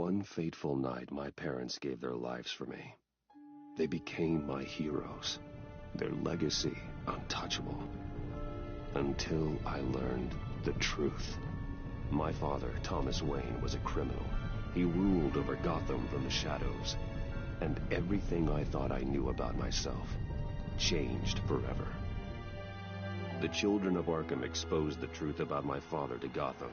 one fateful night, my parents gave their lives for me. They became my heroes, their legacy untouchable. Until I learned the truth. My father, Thomas Wayne, was a criminal. He ruled over Gotham from the shadows. And everything I thought I knew about myself changed forever. The children of Arkham exposed the truth about my father to Gotham.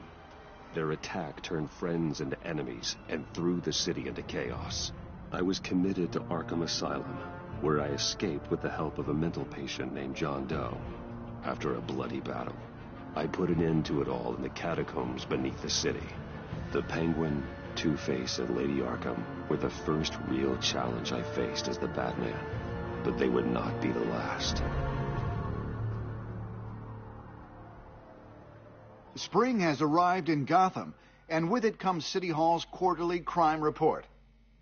Their attack turned friends into enemies and threw the city into chaos. I was committed to Arkham Asylum, where I escaped with the help of a mental patient named John Doe. After a bloody battle, I put an end to it all in the catacombs beneath the city. The Penguin, Two-Face, and Lady Arkham were the first real challenge I faced as the Batman, but they would not be the last. Spring has arrived in Gotham, and with it comes City Hall's quarterly crime report.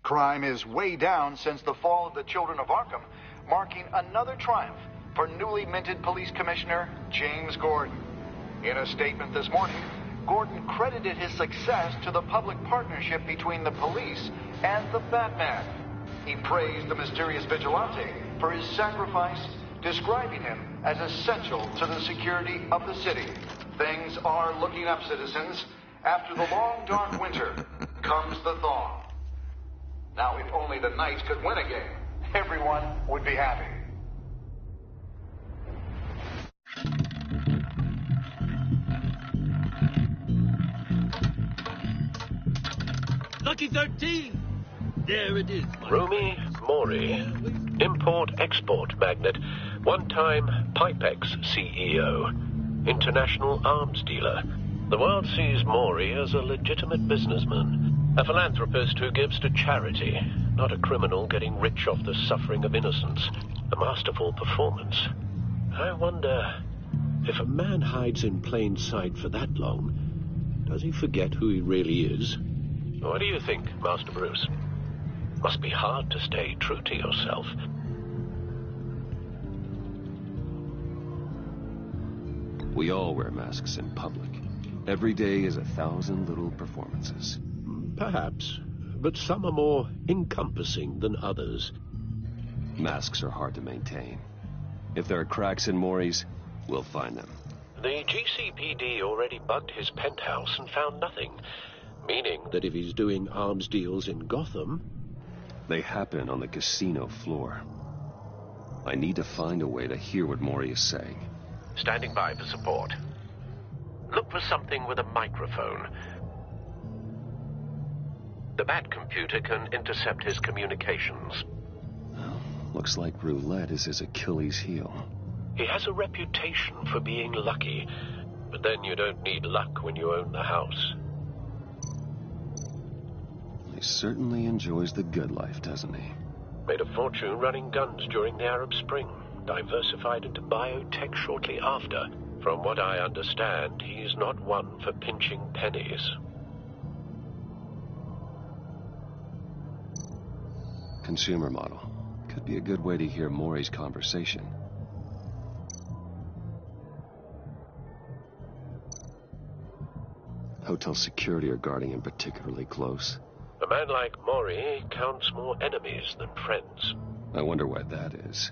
Crime is way down since the fall of the Children of Arkham, marking another triumph for newly minted Police Commissioner James Gordon. In a statement this morning, Gordon credited his success to the public partnership between the police and the Batman. He praised the mysterious vigilante for his sacrifice, describing him as essential to the security of the city. Things are looking up, citizens. After the long, dark winter comes the thaw. Now, if only the Knights could win a game, everyone would be happy. Lucky 13! There it is. Rumi Mori, import-export magnate, one-time Pipex CEO, international arms dealer. The world sees Mori as a legitimate businessman, a philanthropist who gives to charity, not a criminal getting rich off the suffering of innocence. A masterful performance. I wonder, if a man hides in plain sight for that long, does he forget who he really is? What do you think, Master Bruce? Must be hard to stay true to yourself. We all wear masks in public. Every day is 1,000 little performances. Perhaps, but some are more encompassing than others. Masks are hard to maintain. If there are cracks in Mori's, we'll find them. The GCPD already bugged his penthouse and found nothing. Meaning that if he's doing arms deals in Gotham... They happen on the casino floor. I need to find a way to hear what Mori is saying. Standing by for support. Look for something with a microphone. The Bat computer can intercept his communications. Well, looks like roulette is his Achilles heel. He has a reputation for being lucky, but then you don't need luck when you own the house. He certainly enjoys the good life, doesn't he? Made a fortune running guns during the Arab Spring. Diversified into biotech shortly after. From what I understand, he's not one for pinching pennies. Consumer model. Could be a good way to hear Mori's conversation. Hotel security are guarding him particularly close. A man like Mori counts more enemies than friends. I wonder why that is.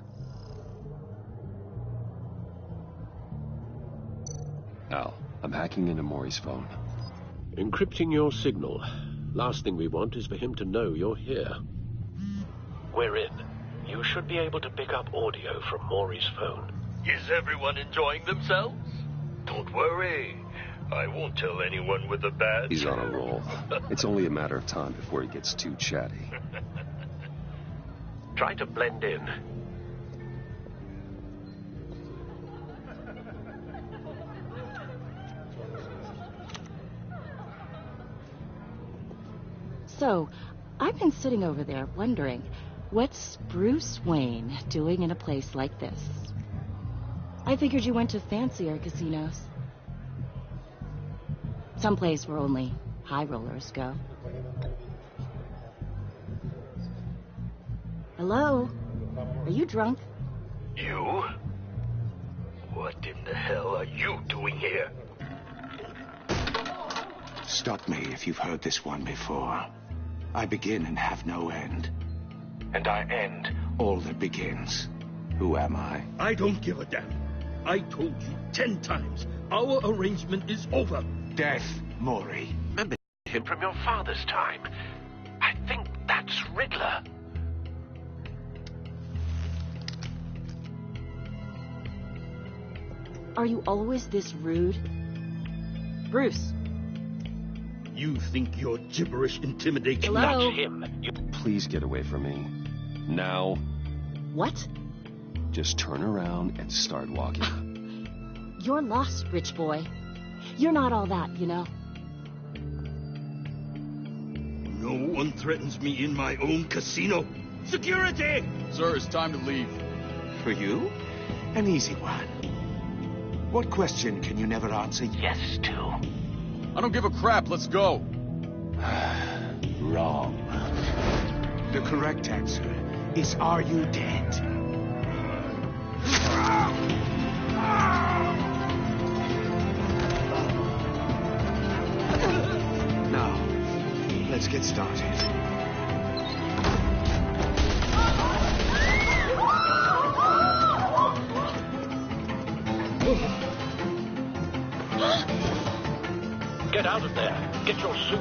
Al, I'm hacking into Mori's phone. Encrypting your signal. Last thing we want is for him to know you're here. We're in. You should be able to pick up audio from Mori's phone. Is everyone enjoying themselves? Don't worry. I won't tell anyone with a badge. He's on a roll. It's only a matter of time before he gets too chatty. Try to blend in. So, I've been sitting over there wondering, what's Bruce Wayne doing in a place like this? I figured you went to fancier casinos. Someplace where only high rollers go. Hello? Are you drunk? You? What in the hell are you doing here? Stop me if you've heard this one before. I begin and have no end. And I end all that begins. Who am I? I don't give a damn. I told you 10 times. Our arrangement is over. Death, Maury. Remember him from your father's time. I think that's Riddler. Are you always this rude? Bruce. You think your gibberish intimidates you? Hello? Not him. Please get away from me. Now. What? Just turn around and start walking. You're lost, rich boy. You're not all that, you know. No one threatens me in my own casino. Security! Sir, it's time to leave. For you? An easy one. What question can you never answer yes to? I don't give a crap. Let's go. Wrong. The correct answer is, are you dead? Now, let's get started. Get out of there. Get your suit.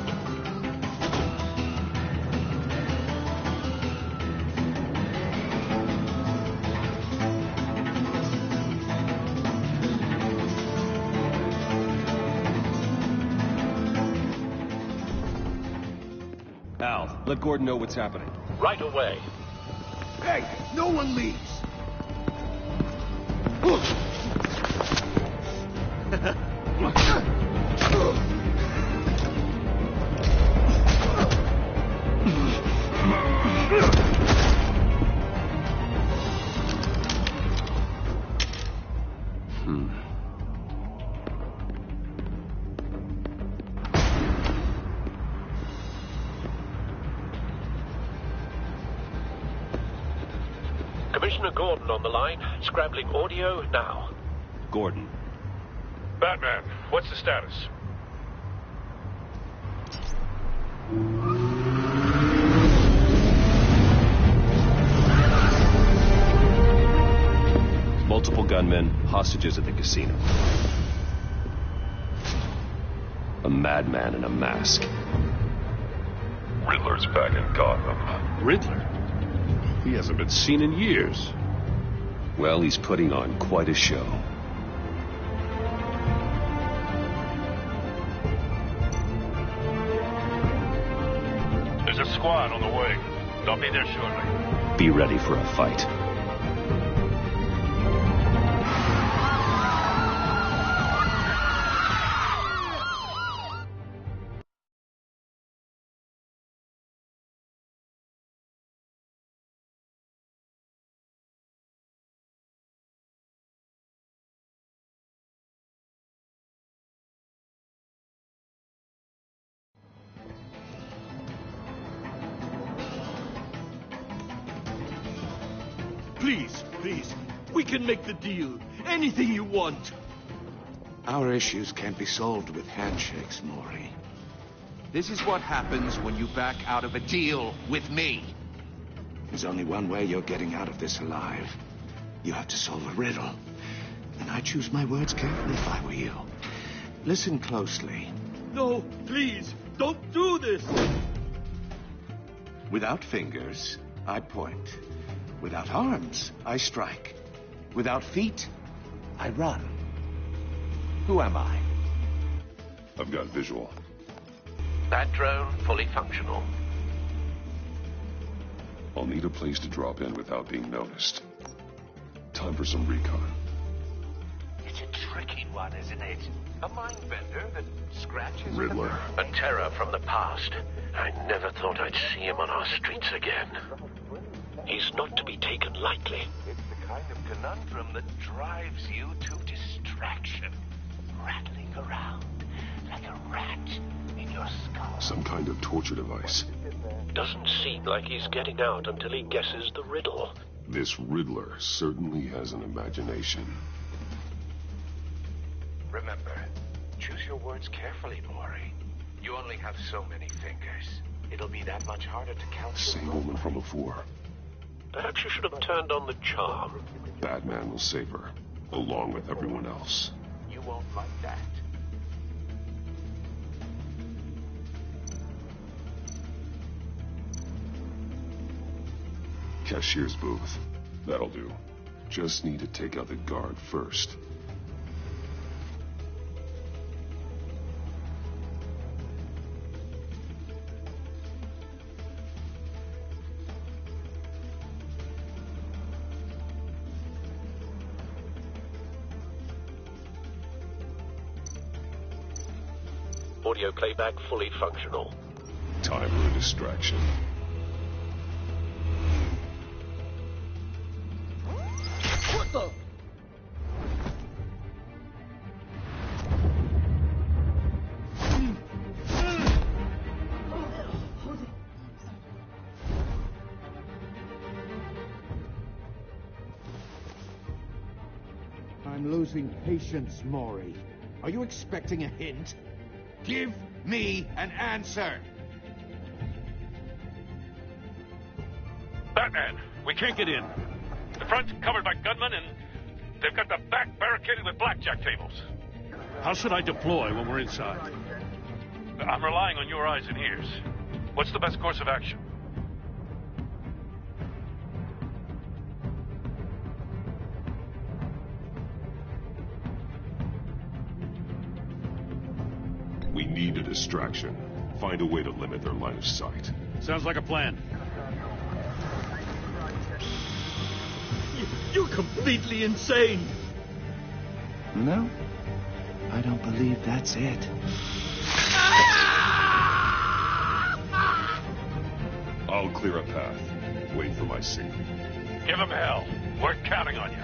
Al, let Gordon know what's happening. Right away. Hey, no one leaves. Commissioner Gordon on the line. Scrabbling audio now. Gordon. Batman, what's the status? Multiple gunmen, hostages at the casino. A madman in a mask. Riddler's back in Gotham. Riddler? He hasn't been seen in years. Well, he's putting on quite a show. There's a squad on the way. They'll be there shortly. Be ready for a fight. Please, please. We can make the deal. Anything you want. Our issues can't be solved with handshakes, Maury. This is what happens when you back out of a deal with me. There's only one way you're getting out of this alive. You have to solve a riddle. And I choose my words carefully if I were you. Listen closely. No, please. Don't do this. Without fingers, I point. Without arms, I strike. Without feet, I run. Who am I? I've got visual. That drone fully functional. I'll need a place to drop in without being noticed. Time for some recon. It's a tricky one, isn't it? A mind bender that scratches Riddler. A terror from the past. I never thought I'd see him on our streets again. He's not to be taken lightly. It's the kind of conundrum that drives you to distraction. Rattling around like a rat in your skull. Some kind of torture device. Doesn't seem like he's getting out until he guesses the riddle. This Riddler certainly has an imagination. Remember, choose your words carefully, Maury. You only have so many fingers. it'll be that much harder to count. Same woman from before. Perhaps you should have turned on the charm. Batman will save her, along with everyone else. You won't like that. Cashier's booth. That'll do. Just need to take out the guard first. Audio playback fully functional. Time for a distraction. What the? I'm losing patience, Maury. Are you expecting a hint? Give me an answer! Batman, we can't get in. The front's covered by gunmen, and they've got the back barricaded with blackjack tables. How should I deploy when we're inside? I'm relying on your eyes and ears. What's the best course of action? We need a distraction. Find a way to limit their line of sight. Sounds like a plan. You're completely insane. No, I don't believe that's it. I'll clear a path. Wait for my signal. Give him hell. We're counting on you.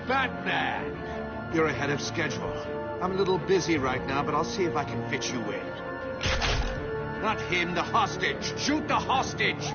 Batman! You're ahead of schedule. I'm a little busy right now, but I'll see if I can fit you in. Not him, the hostage! Shoot the hostage!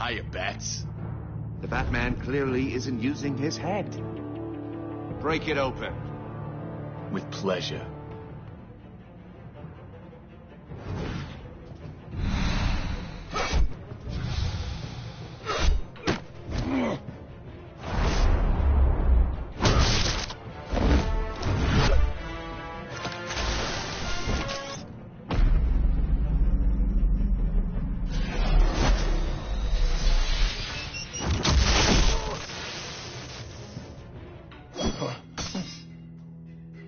Hiya, Bats. The Batman clearly isn't using his head. Break it open. With pleasure.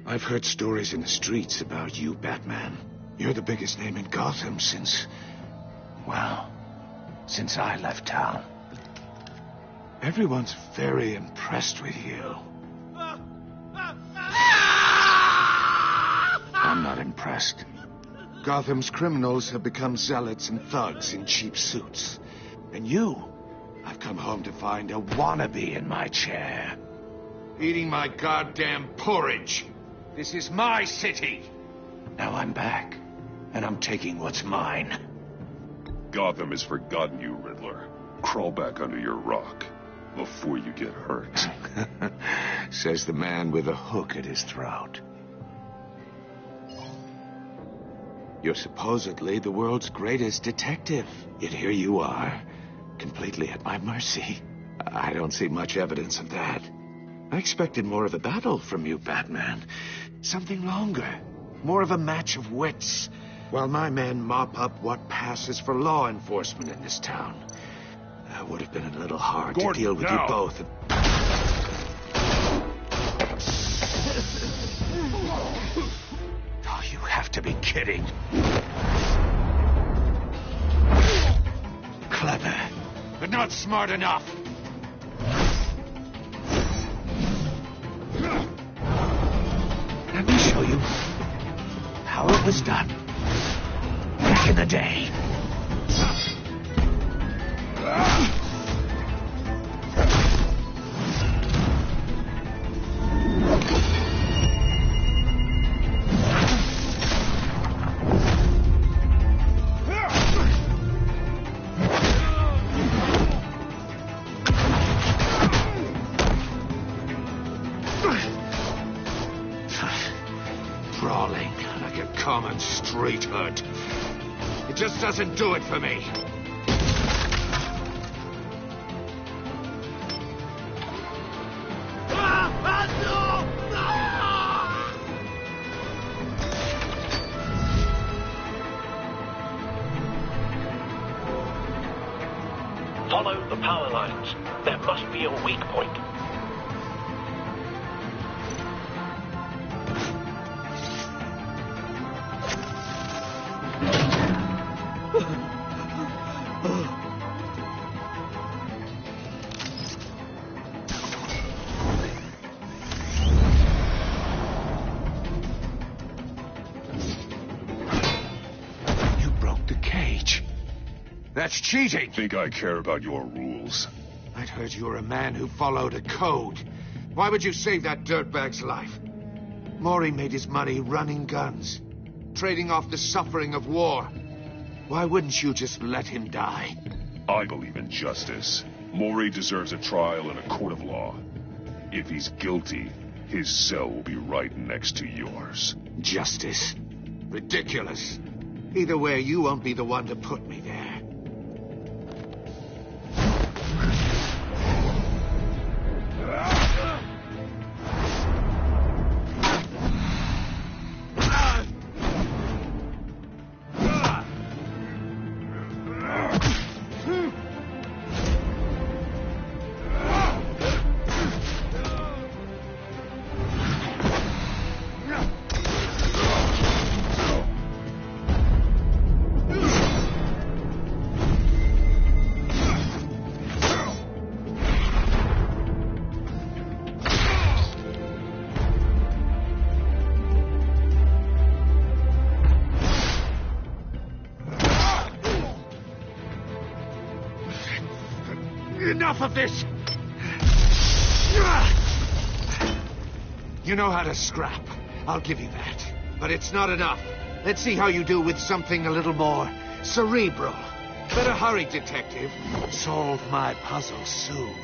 I've heard stories in the streets about you, Batman. You're the biggest name in Gotham since I left town. Everyone's very impressed with you. I'm not impressed. Gotham's criminals have become zealots and thugs in cheap suits. And you, I've come home to find a wannabe in my chair. Eating my goddamn porridge. This is my city. Now I'm back, and I'm taking what's mine. Gotham has forgotten you, Riddler. Crawl back under your rock before you get hurt. Says the man with a hook at his throat. You're supposedly the world's greatest detective. Yet here you are, completely at my mercy. I don't see much evidence of that. I expected more of a battle from you, Batman. Something longer. More of a match of wits. While my men mop up what passes for law enforcement in this town. That would have been a little hard to deal with you both. kidding? Clever, but not smart enough. Let me show you how it was done back in the day. Brawling like a common street hood. It just doesn't do it for me. Follow the power lines. There must be a weak point. You broke the cage. That's cheating. Think I care about your rules? I'd heard you were a man who followed a code. Why would you save that dirtbag's life? Maury made his money running guns, trading off the suffering of war. Why wouldn't you just let him die? I believe in justice. Maury deserves a trial in a court of law. If he's guilty, his cell will be right next to yours. Justice? Ridiculous. Either way, you won't be the one to put me there. Enough of this! You know how to scrap. I'll give you that. But it's not enough. Let's see how you do with something a little more cerebral. Better hurry, detective. Solve my puzzle soon.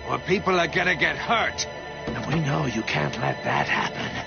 Or people are gonna get hurt. And we know you can't let that happen.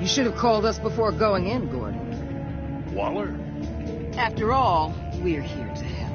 You should have called us before going in, Gordon. Waller? After all, we're here to help.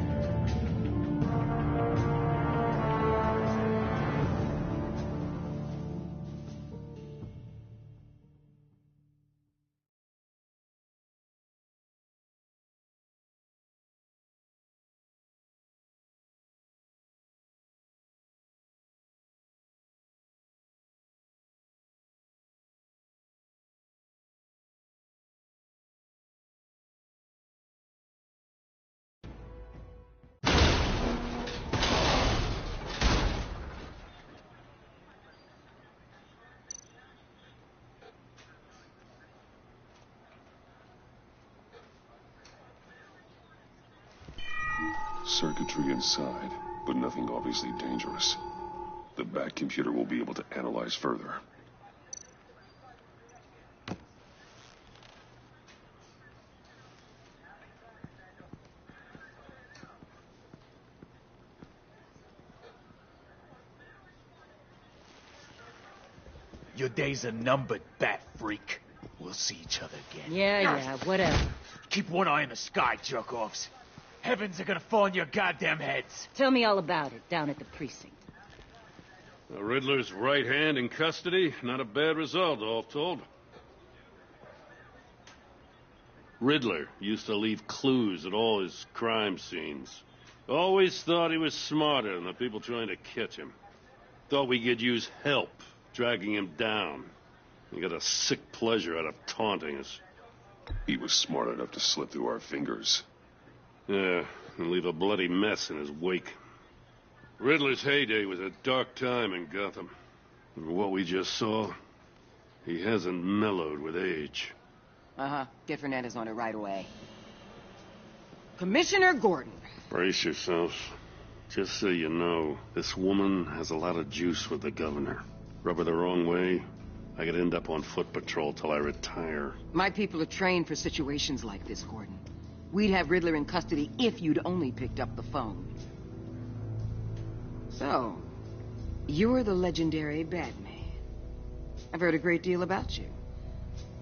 Circuitry inside, but nothing obviously dangerous. The back computer will be able to analyze further. Your days are numbered, bat freak. We'll see each other again. Yeah, whatever. Keep one eye in the sky, jerk-offs. Heavens are gonna fall on your goddamn heads. Tell me all about it down at the precinct. The Riddler's right hand in custody. Not a bad result, all told. Riddler used to leave clues at all his crime scenes. Always thought he was smarter than the people trying to catch him. Thought we could use help dragging him down. He got a sick pleasure out of taunting us. He was smart enough to slip through our fingers. Yeah, and leave a bloody mess in his wake. Riddler's heyday was a dark time in Gotham. And what we just saw, he hasn't mellowed with age. Uh-huh. Get Fernandez on it right away. Commissioner Gordon. Brace yourselves. Just so you know, this woman has a lot of juice with the governor. Rub her the wrong way, I could end up on foot patrol till I retire. My people are trained for situations like this, Gordon. We'd have Riddler in custody if you'd only picked up the phone. So, you're the legendary Batman. I've heard a great deal about you.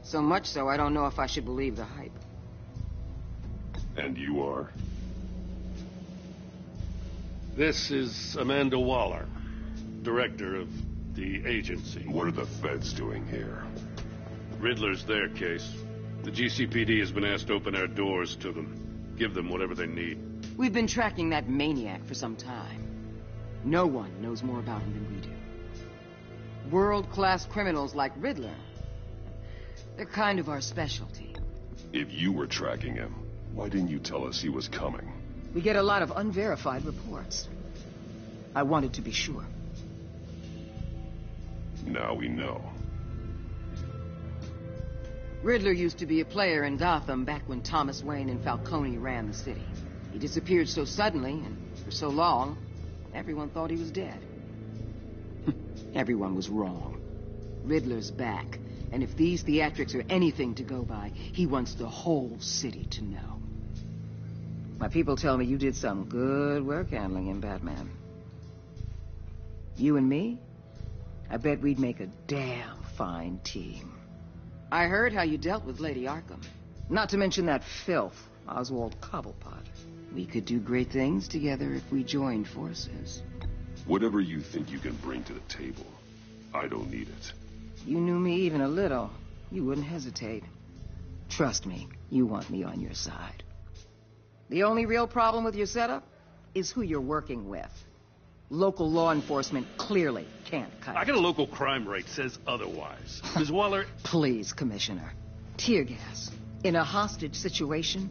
So much so, I don't know if I should believe the hype. And you are? This is Amanda Waller, director of the agency. What are the feds doing here? Riddler's their case. The GCPD has been asked to open our doors to them. Give them whatever they need. We've been tracking that maniac for some time. No one knows more about him than we do. World-class criminals like Riddler. They're kind of our specialty. If you were tracking him, why didn't you tell us he was coming? We get a lot of unverified reports. I wanted to be sure. Now we know. Riddler used to be a player in Gotham back when Thomas Wayne and Falcone ran the city. He disappeared so suddenly and for so long, everyone thought he was dead. Everyone was wrong. Riddler's back, and if these theatrics are anything to go by, he wants the whole city to know. My people tell me you did some good work handling him, Batman. You and me? I bet we'd make a damn fine team. I heard how you dealt with Lady Arkham. Not to mention that filth, Oswald Cobblepot. We could do great things together if we joined forces. Whatever you think you can bring to the table, I don't need it. If you knew me even a little, you wouldn't hesitate. Trust me, you want me on your side. The only real problem with your setup is who you're working with. Local law enforcement clearly can't cut it. I got a local crime rate says otherwise. Ms. Waller... Please, Commissioner. Tear gas. In a hostage situation,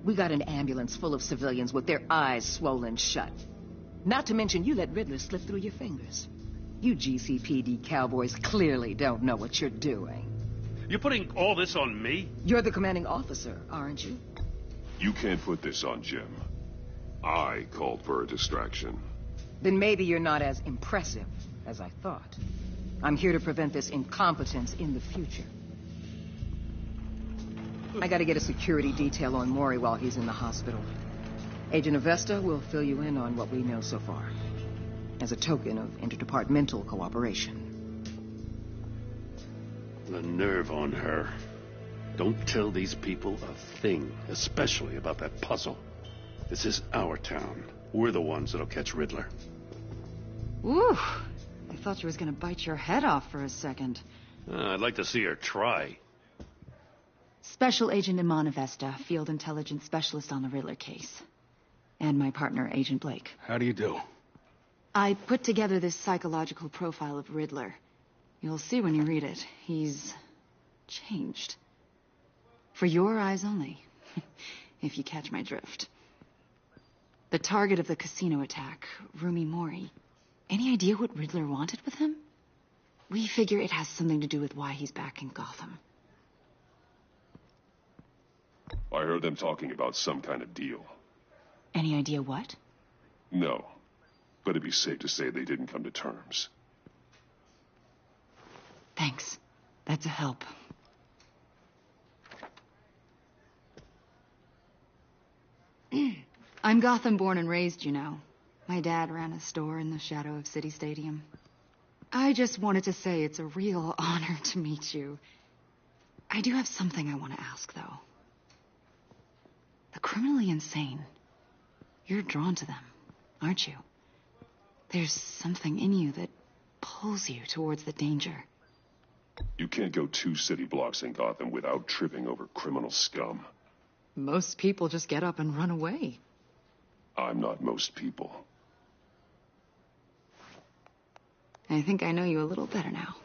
we got an ambulance full of civilians with their eyes swollen shut. Not to mention you let Riddler slip through your fingers. You GCPD cowboys clearly don't know what you're doing. You're putting all this on me? You're the commanding officer, aren't you? You can't put this on Jim. I called for a distraction. Then maybe you're not as impressive as I thought. I'm here to prevent this incompetence in the future. I gotta get a security detail on Maury while he's in the hospital. Agent Avesta will fill you in on what we know so far, as a token of interdepartmental cooperation. The nerve on her. Don't tell these people a thing, especially about that puzzle. This is our town. We're the ones that'll catch Riddler. Ooh, I thought she was gonna bite your head off for a second. I'd like to see her try. Special Agent Iman Avesta, Field Intelligence Specialist on the Riddler case. And my partner, Agent Blake. How do you do? I put together this psychological profile of Riddler. You'll see when you read it. He's changed. For your eyes only, if you catch my drift. The target of the casino attack, Rumi Mori. Any idea what Riddler wanted with him? We figure it has something to do with why he's back in Gotham. I heard them talking about some kind of deal. Any idea what? No, but it'd be safe to say they didn't come to terms. Thanks. That's a help. I'm Gotham born and raised, you know. My dad ran a store in the shadow of City Stadium. I just wanted to say it's a real honor to meet you. I do have something I want to ask, though. The criminally insane. You're drawn to them, aren't you? There's something in you that pulls you towards the danger. You can't go 2 city blocks in Gotham without tripping over criminal scum. Most people just get up and run away. I'm not most people. I think I know you a little better now.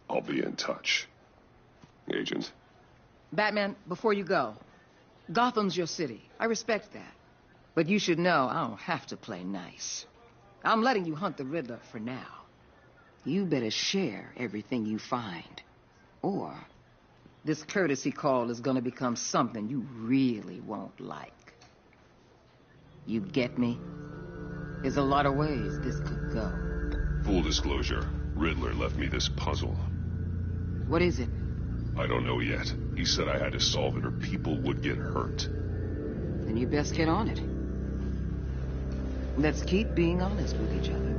I'll be in touch. Agent. Batman, before you go, Gotham's your city. I respect that. But you should know I don't have to play nice. I'm letting you hunt the Riddler for now. You better share everything you find. Or this courtesy call is gonna become something you really won't like. You get me? There's a lot of ways this could go. Full disclosure, Riddler left me this puzzle. What is it? I don't know yet. He said I had to solve it or people would get hurt. Then you best get on it. Let's keep being honest with each other.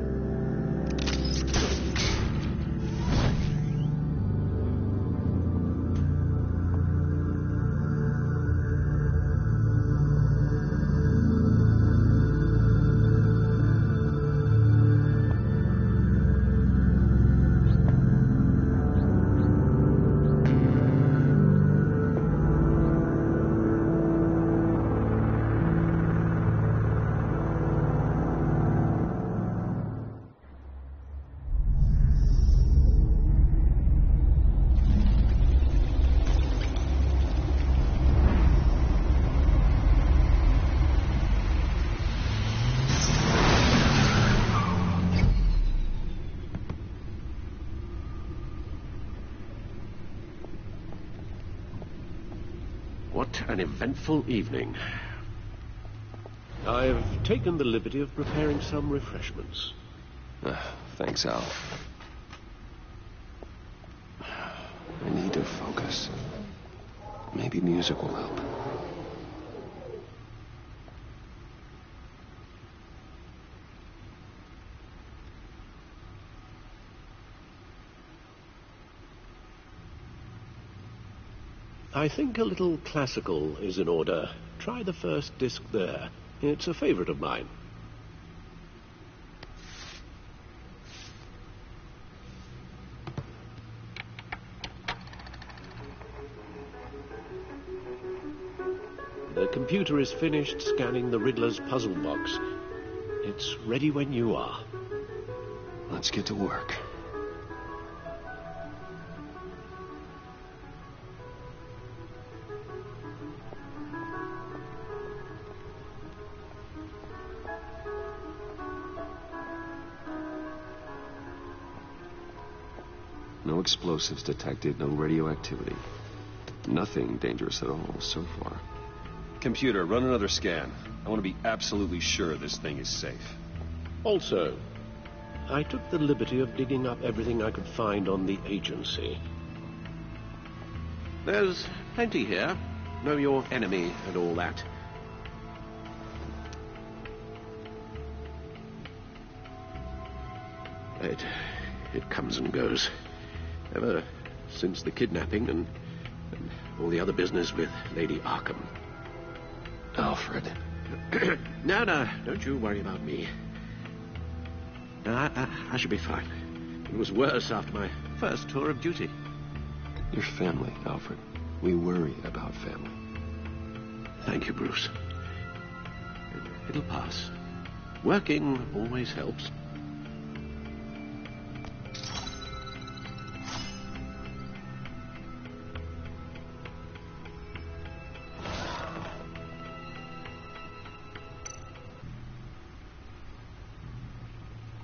What an eventful evening. I've taken the liberty of preparing some refreshments. Thanks, Al. I need to focus. Maybe music will help. I think a little classical is in order. Try the first disc there. It's a favorite of mine. The computer is finished scanning the Riddler's puzzle box. It's ready when you are. Let's get to work. No explosives detected, no radioactivity. Nothing dangerous at all so far. Computer, run another scan. I want to be absolutely sure this thing is safe. Also, I took the liberty of digging up everything I could find on the agency. There's plenty here. Know your enemy and all that. It comes and goes. Ever since the kidnapping and all the other business with Lady Arkham. Alfred. No, don't you worry about me. No, I should be fine. It was worse after my first tour of duty. Your family, Alfred. We worry about family. Thank you, Bruce. It'll pass. Working always helps.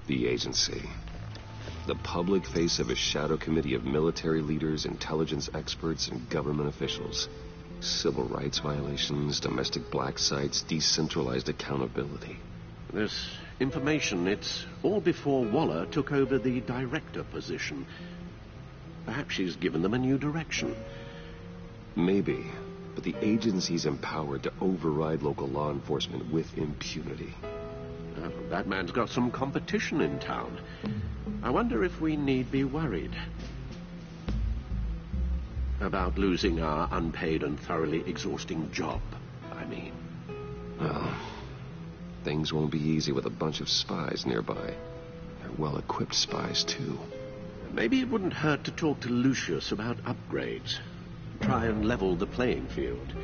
The agency. The public face of a shadow committee of military leaders, intelligence experts, and government officials. Civil rights violations, domestic black sites, decentralized accountability. This information, it's all before Waller took over the director position. Perhaps she's given them a new direction. Maybe. but the agency's empowered to override local law enforcement with impunity. Well, Batman's got some competition in town. I wonder if we need be worried about losing our unpaid and thoroughly exhausting job, I mean. Well, things won't be easy with a bunch of spies nearby. They're well-equipped spies, too. Maybe it wouldn't hurt to talk to Lucius about upgrades. Try and level the playing field.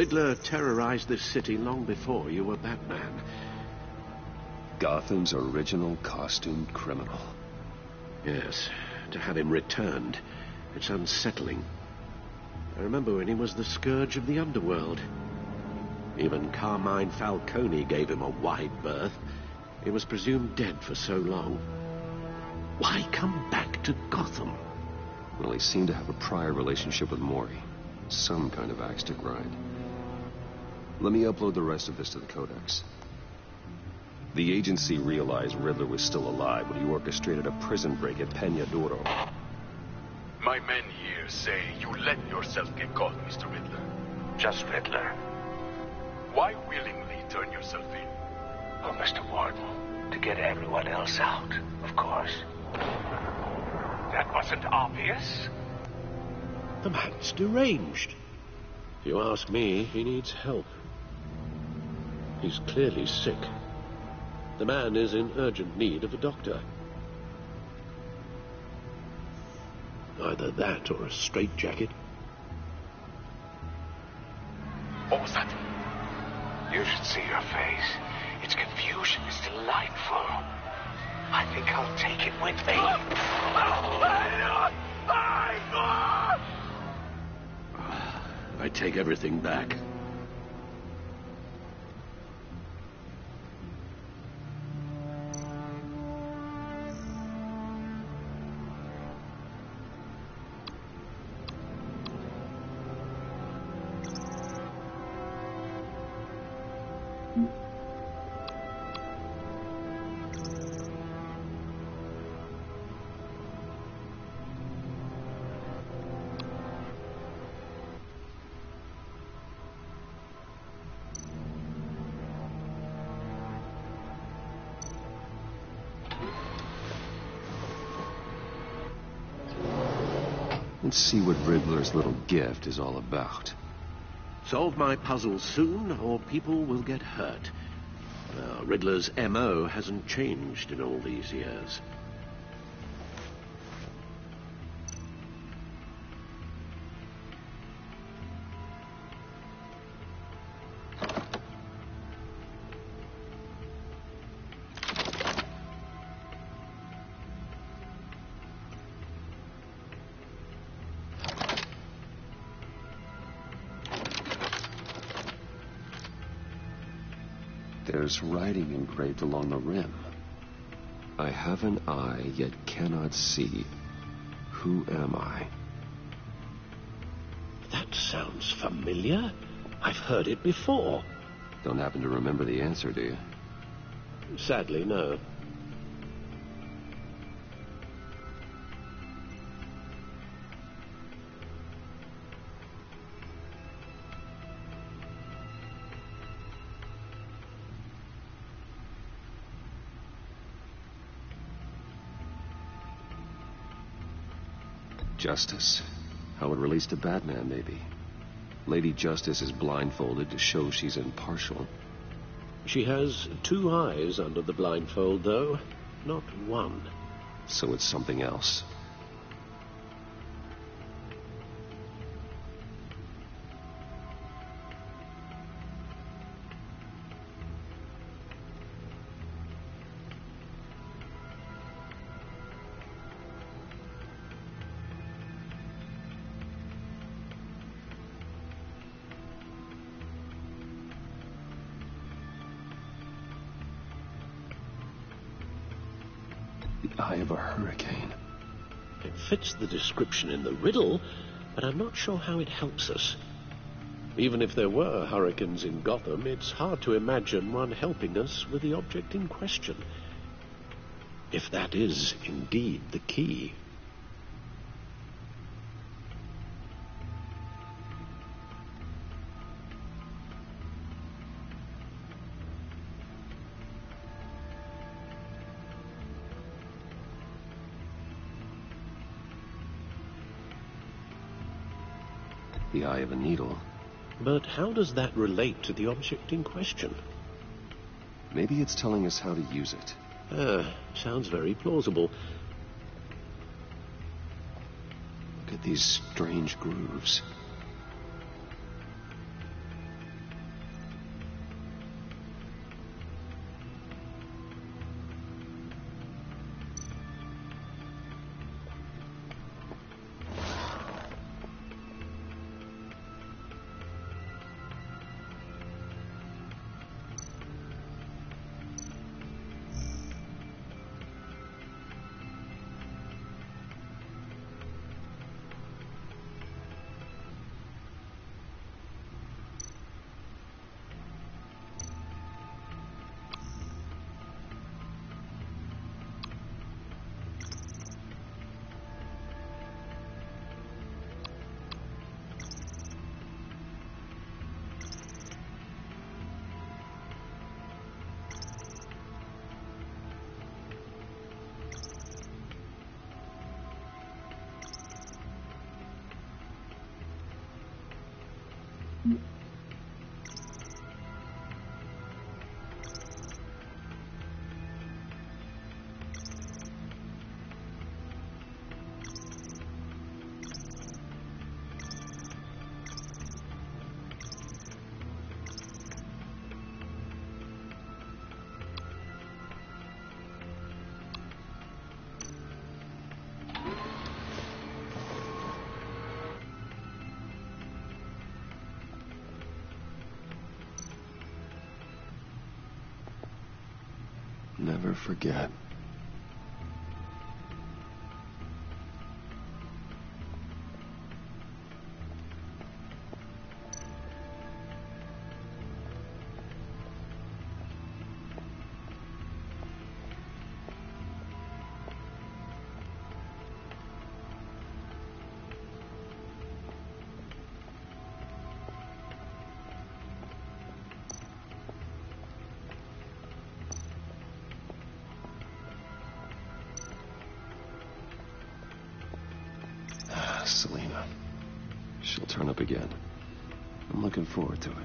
Riddler terrorized this city long before you were Batman. Gotham's original costumed criminal. Yes, to have him returned, it's unsettling. I remember when he was the scourge of the underworld. Even Carmine Falcone gave him a wide berth. He was presumed dead for so long. Why come back to Gotham? Well, he seemed to have a prior relationship with Mori. some kind of axe to grind. Let me upload the rest of this to the Codex. The agency realized Riddler was still alive when he orchestrated a prison break at Peña Duro. My men here say you let yourself get caught, Mr. Riddler. Just Riddler. Why willingly turn yourself in? Oh, Mr. Warden, to get everyone else out, of course. That wasn't obvious. The man's deranged. If you ask me, he needs help. He's clearly sick. The man is in urgent need of a doctor. Either that or a straitjacket. What was that? You should see your face. Its confusion is delightful. I think I'll take it with me. I take everything back. Let's see what Riddler's little gift is all about. Solve my puzzles soon, or people will get hurt. Riddler's M.O. hasn't changed in all these years. There's writing engraved along the rim. I have an eye, yet cannot see. Who am I? That sounds familiar. I've heard it before. Don't happen to remember the answer, do you? Sadly, no. Justice. How it relates to Batman, maybe. Lady Justice is blindfolded to show she's impartial. She has 2 eyes under the blindfold, though. Not one. So it's something else. The eye of a hurricane. It fits the description in the riddle, but I'm not sure how it helps us. Even if there were hurricanes in Gotham, it's hard to imagine one helping us with the object in question. If that is indeed the key. The eye of a needle. But how does that relate to the object in question? Maybe it's telling us how to use it. Sounds very plausible. Look at these strange grooves. Never forget. Selena. She'll turn up again. I'm looking forward to it.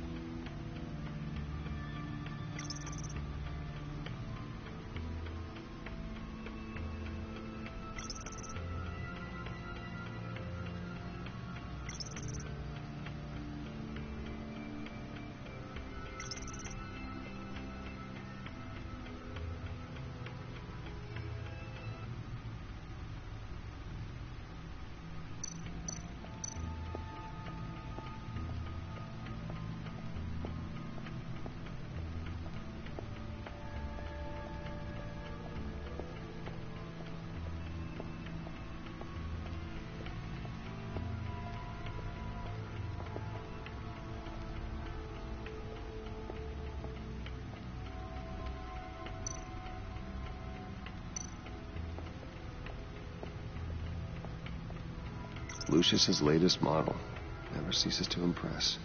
Lucius's latest model never ceases to impress.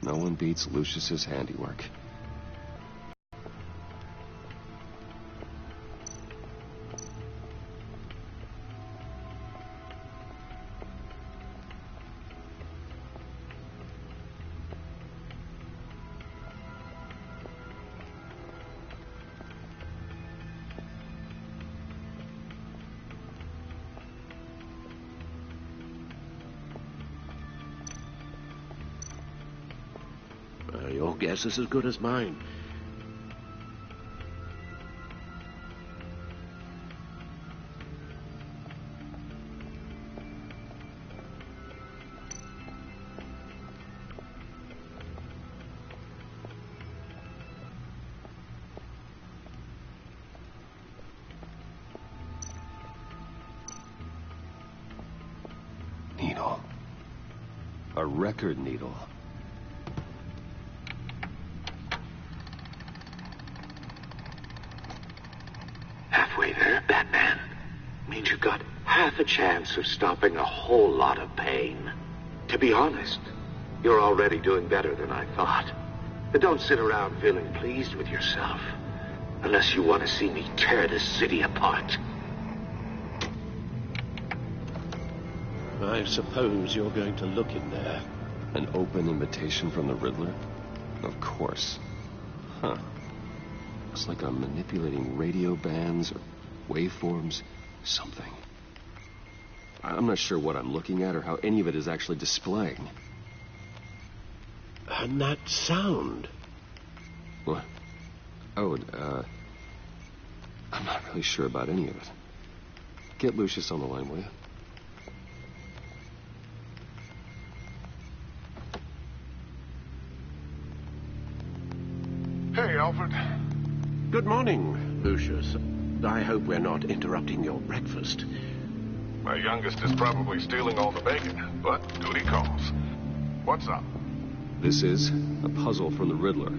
No one beats Lucius's handiwork. Your guess is as good as mine. Needle. A record needle. Halfway there, Batman. Means you got half a chance of stopping a whole lot of pain. To be honest, you're already doing better than I thought. But don't sit around feeling pleased with yourself. Unless you want to see me tear this city apart. I suppose you're going to look in there. An open invitation from the Riddler? Of course. Huh. Looks like I'm manipulating radio bands or waveforms, something. I'm not sure what I'm looking at or how any of it is actually displaying. And that sound. What? Oh, I'm not really sure about any of it. Get Lucius on the line, will you? Hey, Alfred. Good morning, Lucius. I hope we're not interrupting your breakfast. My youngest is probably stealing all the bacon, but duty calls. What's up? This is a puzzle from the Riddler.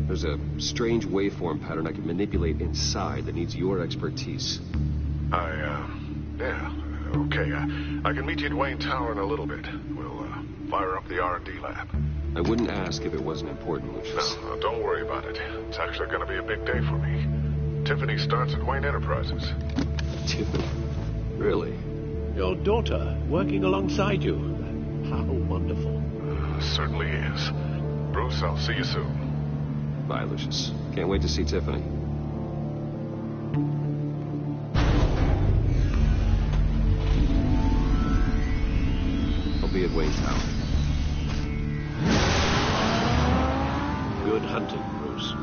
There's a strange waveform pattern I can manipulate inside that needs your expertise. Yeah, okay. I can meet you at Wayne Tower in a little bit. We'll, fire up the R&D lab. I wouldn't ask if it wasn't important, Lucius. No, don't worry about it. It's actually going to be a big day for me. Tiffany starts at Wayne Enterprises. Tiffany? Really? Your daughter working alongside you. How wonderful. Certainly is. Bruce, I'll see you soon. Bye, Lucius. Can't wait to see Tiffany. I'll be at Wayne Tower. Good hunting, Bruce.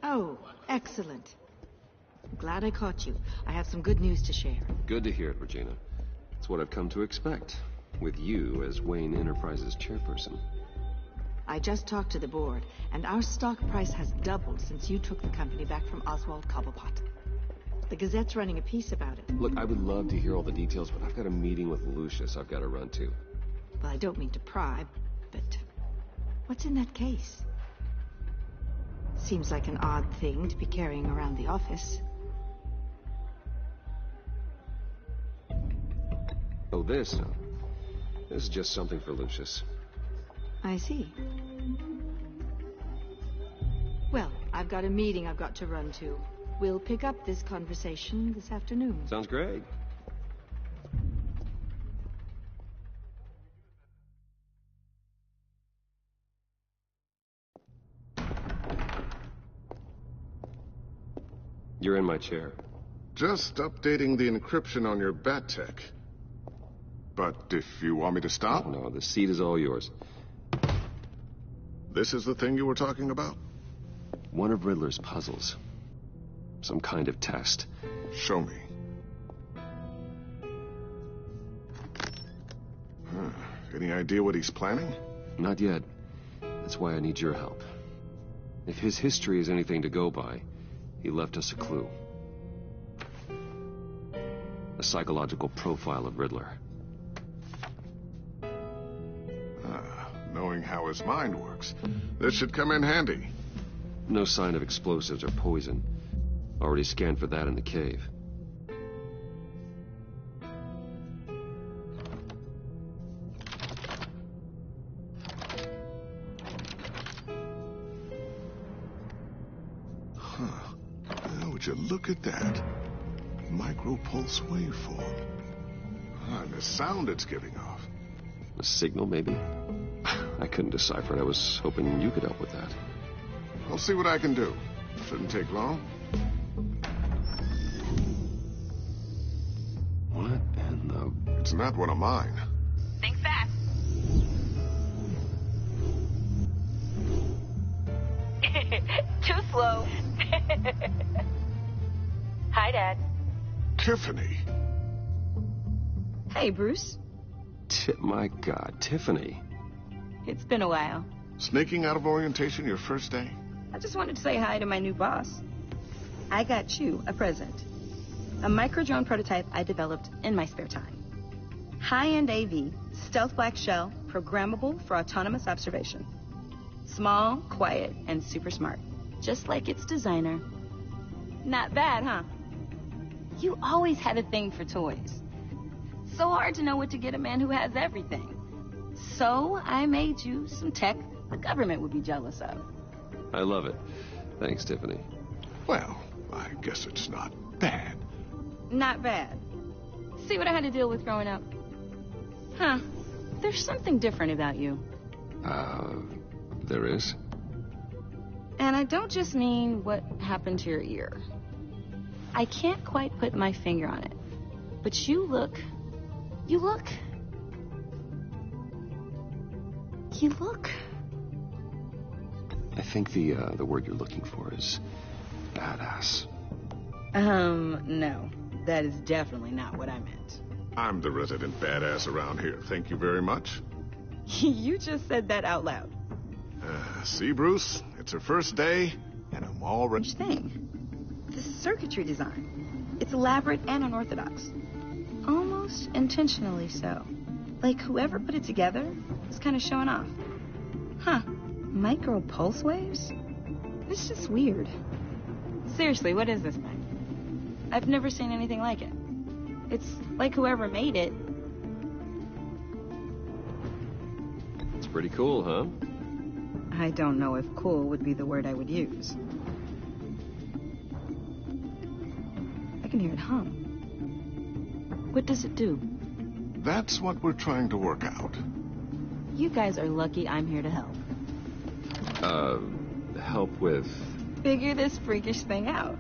Oh, excellent. I'm glad I caught you. I have some good news to share. Good to hear it, Regina. It's what I've come to expect, with you as Wayne Enterprises chairperson. I just talked to the board, and our stock price has doubled since you took the company back from Oswald Cobblepot. The Gazette's running a piece about it. Look, I would love to hear all the details, but I've got a meeting with Lucius I've got to run to. Well, I don't mean to pry, but what's in that case? Seems like an odd thing to be carrying around the office. Oh, this is just something for Lucius. I see. Well, I've got a meeting I've got to run to. We'll pick up this conversation this afternoon. Sounds great. You're in my chair. Just updating the encryption on your bat tech. But if you want me to stop... Oh, no, the seat is all yours. This is the thing you were talking about? One of Riddler's puzzles. Some kind of test. Show me. Any idea what he's planning? Not yet. That's why I need your help. If his history is anything to go by, he left us a clue. A psychological profile of Riddler. Knowing how his mind works, this should come in handy. No sign of explosives or poison. Already scanned for that in the cave. Would you look at that? Micropulse waveform. And the sound it's giving off. A signal, maybe? I couldn't decipher it. I was hoping you could help with that. I'll see what I can do. Shouldn't take long. What in the... It's not one of mine. Think fast. Too slow. Hi, Dad. Tiffany. Hey, Bruce. My God, Tiffany. It's been a while. Sneaking out of orientation your first day? I just wanted to say hi to my new boss. I got you a present. A micro-drone prototype I developed in my spare time. High-end AV, stealth black shell, programmable for autonomous observation. Small, quiet, and super smart. Just like its designer. Not bad, huh? You always had a thing for toys. So hard to know what to get a man who has everything. So I made you some tech the government would be jealous of. I love it. Thanks, Tiffany. Well, I guess it's not bad. Not bad. See what I had to deal with growing up? Huh. There's something different about you. There is? And I don't just mean what happened to your ear. I can't quite put my finger on it. But you look You look... I think the word you're looking for is badass. No. That is definitely not what I meant. I'm the resident badass around here. Thank you very much. You just said that out loud. See, Bruce? It's her first day, and I'm already... Thing. The circuitry design. It's elaborate and unorthodox. Almost intentionally so. Like whoever put it together is kind of showing off. Huh. Micro pulse waves? It's just weird. Seriously, what is this thing? I've never seen anything like it. It's like whoever made it. It's pretty cool, huh? I don't know if cool would be the word I would use. I can hear it hum. What does it do? That's what we're trying to work out. You guys are lucky I'm here to help. Help with... Figure this freakish thing out.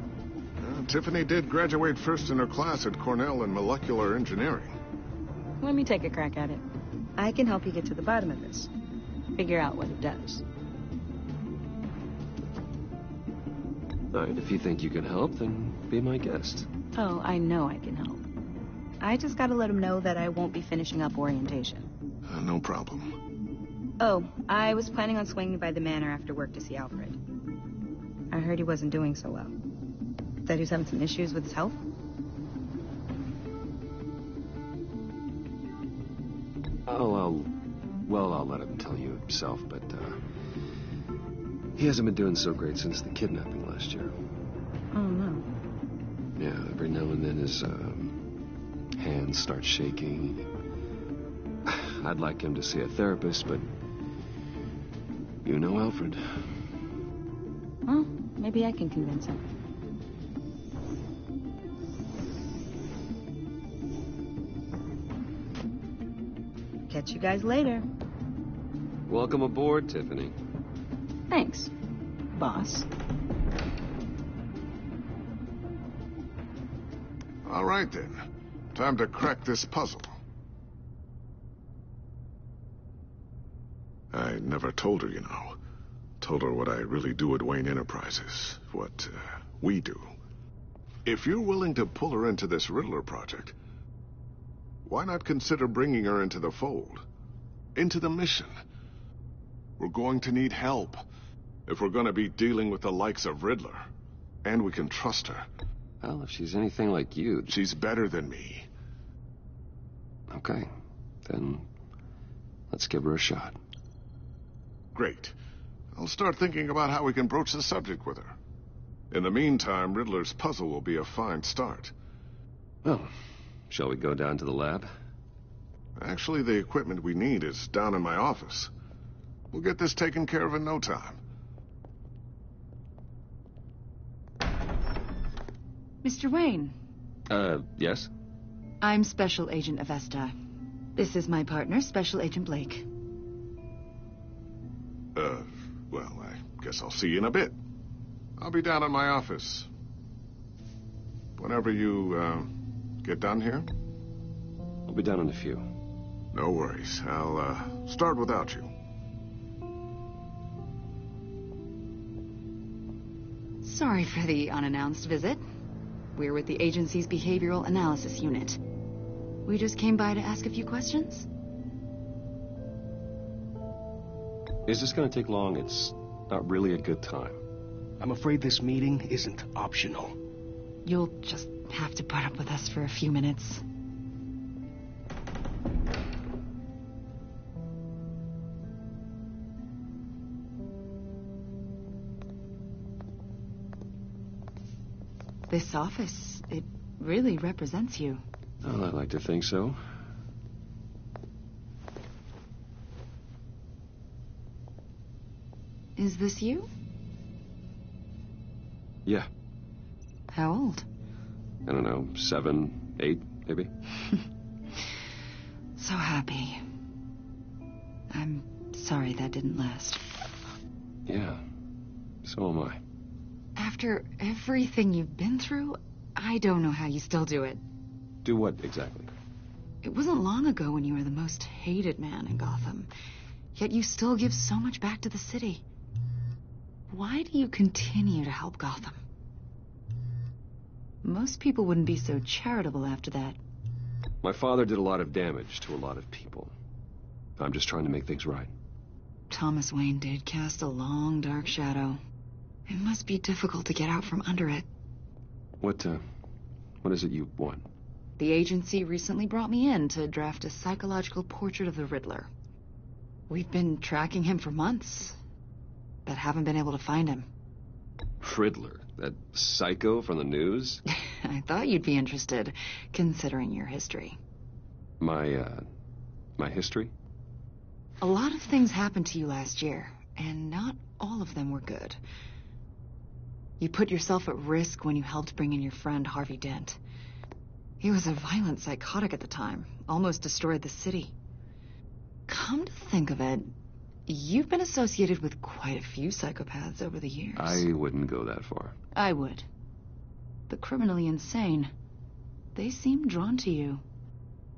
Tiffany did graduate first in her class at Cornell in molecular engineering. Let me take a crack at it. I can help you get to the bottom of this. Figure out what it does. All right, if you think you can help, then be my guest. Oh, I know I can help. I just gotta let him know that I won't be finishing up orientation. No problem. Oh, I was planning on swinging by the manor after work to see Alfred. I heard he wasn't doing so well. That he was having some issues with his health. I'll let him tell you himself, but, he hasn't been doing so great since the kidnapping last year. Oh, no. Yeah, every now and then his, hands start shaking. I'd like him to see a therapist, but you know Alfred. Well, maybe I can convince him. Catch you guys later. Welcome aboard, Tiffany. Thanks, boss. All right, then. Time to crack this puzzle. I never told her, you know. Told her what I really do at Wayne Enterprises. What, we do. If you're willing to pull her into this Riddler project, why not consider bringing her into the fold? Into the mission? We're going to need help if we're going to be dealing with the likes of Riddler. And we can trust her. Well, if she's anything like you... She's better than me. Okay. Then let's give her a shot. Great. I'll start thinking about how we can broach the subject with her. In the meantime, Riddler's puzzle will be a fine start. Well, shall we go down to the lab? Actually, the equipment we need is down in my office. We'll get this taken care of in no time. Mr. Wayne. Yes? I'm Special Agent Avesta. This is my partner, Special Agent Blake. Well, I guess I'll see you in a bit. I'll be down in my office. Whenever you, get done here? I'll be down in a few. No worries. I'll, start without you. Sorry for the unannounced visit. We're with the agency's behavioral analysis unit. We just came by to ask a few questions. Is this going to take long? It's not really a good time. I'm afraid this meeting isn't optional. You'll just have to put up with us for a few minutes. This office, it really represents you. Well, I'd like to think so. Is this you? Yeah. How old? I don't know, 7, 8, maybe? So happy. I'm sorry that didn't last. Yeah, so am I. After everything you've been through, I don't know how you still do it. Do what exactly? It wasn't long ago when you were the most hated man in Gotham. Yet you still give so much back to the city. Why do you continue to help Gotham? Most people wouldn't be so charitable after that. My father did a lot of damage to a lot of people. I'm just trying to make things right. Thomas Wayne did cast a long, dark shadow. It must be difficult to get out from under it. What is it you want? The agency recently brought me in to draft a psychological portrait of the Riddler. We've been tracking him for months, but haven't been able to find him. Riddler? That psycho from the news? I thought you'd be interested, considering your history. My history? A lot of things happened to you last year, and not all of them were good. You put yourself at risk when you helped bring in your friend Harvey Dent. He was a violent psychotic at the time, almost destroyed the city. Come to think of it, you've been associated with quite a few psychopaths over the years. I wouldn't go that far. I would. The criminally insane, they seem drawn to you.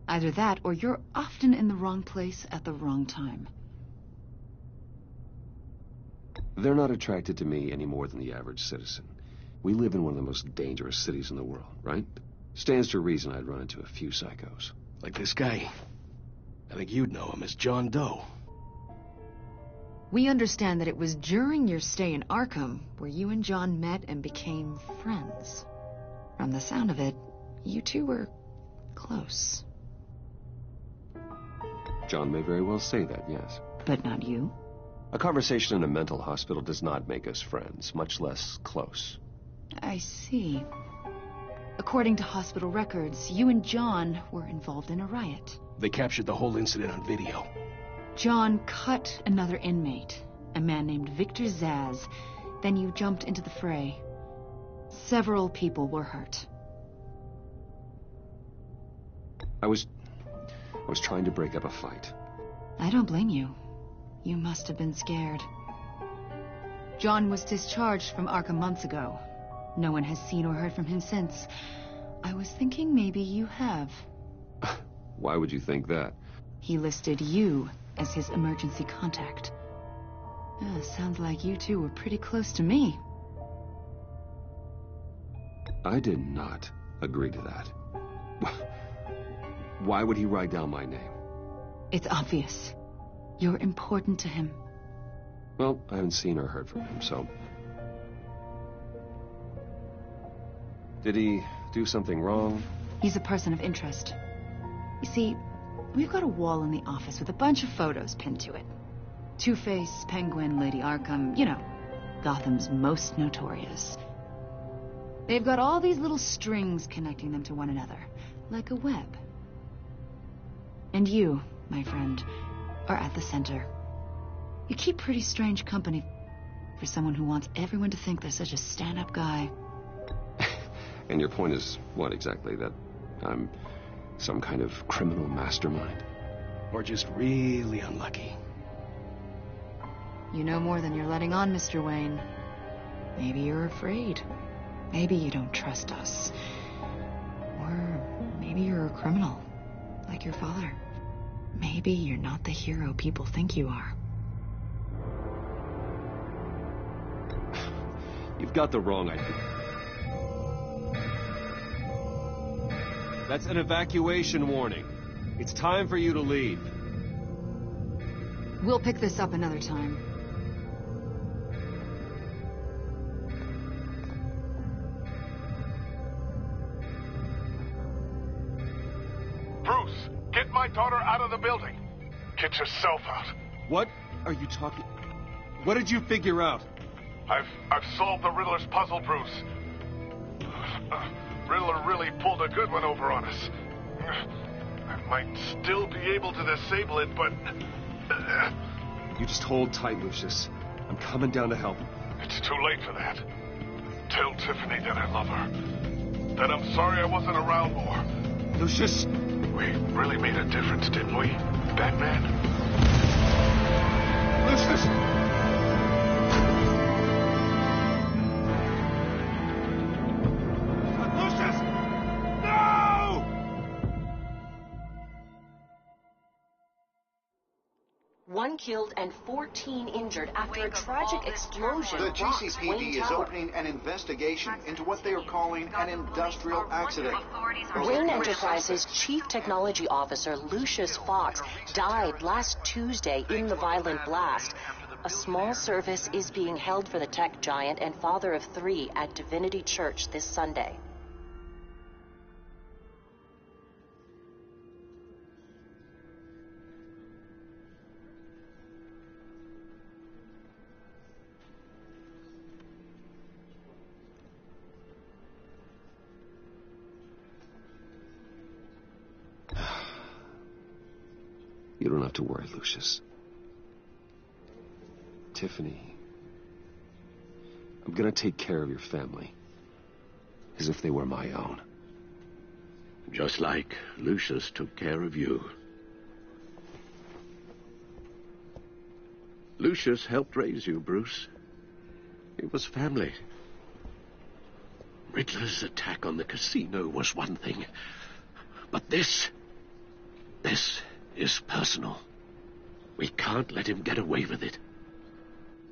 Either that, or you're often in the wrong place at the wrong time. They're not attracted to me any more than the average citizen. We live in one of the most dangerous cities in the world, right? Stands to reason I'd run into a few psychos. Like this guy. I think you'd know him as John Doe. We understand that it was during your stay in Arkham where you and John met and became friends. From the sound of it, you two were close. John may very well say that, yes. But not you. A conversation in a mental hospital does not make us friends, much less close. I see. According to hospital records, you and John were involved in a riot. They captured the whole incident on video. John cut another inmate, a man named Victor Zaz. Then you jumped into the fray. Several people were hurt. I was trying to break up a fight. I don't blame you. You must have been scared. John was discharged from Arkham months ago. No one has seen or heard from him since. I was thinking maybe you have. Why would you think that? He listed you as his emergency contact. Sounds like you two were pretty close to me. I did not agree to that. Why would he write down my name? It's obvious. You're important to him. Well, I haven't seen or heard from him, so... Did he do something wrong? He's a person of interest. You see, we've got a wall in the office with a bunch of photos pinned to it. Two-Face, Penguin, Lady Arkham, you know, Gotham's most notorious. They've got all these little strings connecting them to one another, like a web. And you, my friend, are at the center. You keep pretty strange company for someone who wants everyone to think they're such a stand-up guy. And your point is what exactly? That I'm some kind of criminal mastermind? Or just really unlucky? You know more than you're letting on, Mr. Wayne. Maybe you're afraid. Maybe you don't trust us. Or maybe you're a criminal, like your father. Maybe you're not the hero people think you are. You've got the wrong idea. That's an evacuation warning. It's time for you to leave. We'll pick this up another time. Bruce, get my daughter out of the building. Get yourself out. What are you talking... What did you figure out? I've solved the Riddler's puzzle, Bruce. Riddler really pulled a good one over on us. I might still be able to disable it, but... You just hold tight, Lucius. I'm coming down to help. It's too late for that. Tell Tiffany that I love her. That I'm sorry I wasn't around more. Lucius! We really made a difference, didn't we, Batman? Lucius! 1 killed and 14 injured after a tragic explosion. The rocks GCPD Wayne is Tower. opening an investigation into what they are calling an industrial accident. Wayne Enterprises Chief Technology Officer Lucius Fox died last Tuesday in the violent blast. A small service is being held for the tech giant and father of 3 at Divinity Church this Sunday. You don't have to worry, Lucius. Tiffany, I'm gonna take care of your family. As if they were my own. Just like Lucius took care of you. Lucius helped raise you, Bruce. It was family. Riddler's attack on the casino was one thing. But this is personal. We can't let him get away with it.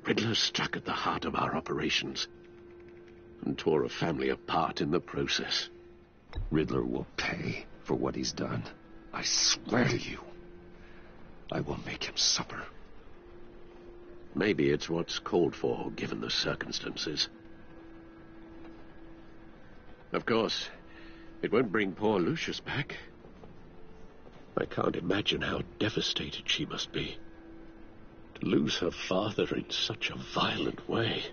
Riddler struck at the heart of our operations and tore a family apart in the process. Riddler will pay for what he's done. I swear to you, I will make him suffer. Maybe it's what's called for, given the circumstances. Of course, it won't bring poor Lucius back. I can't imagine how devastated she must be. To lose her father in such a violent way.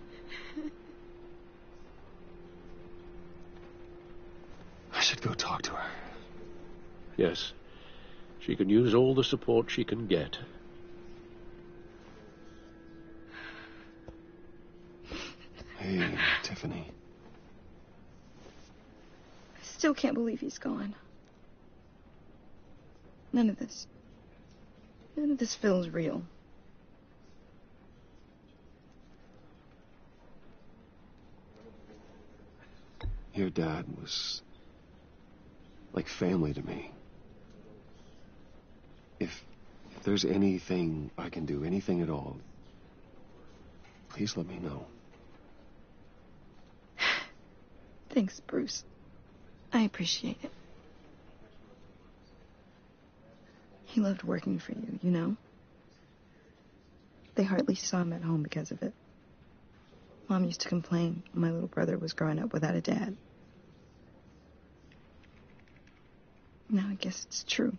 I should go talk to her. Yes, she can use all the support she can get. Hey, Tiffany. I still can't believe he's gone. None of this feels real. Your dad was like family to me. If there's anything I can do, anything at all, please let me know. Thanks, Bruce. I appreciate it. He loved working for you, you know? They hardly saw him at home because of it. Mom used to complain my little brother was growing up without a dad. Now I guess it's true.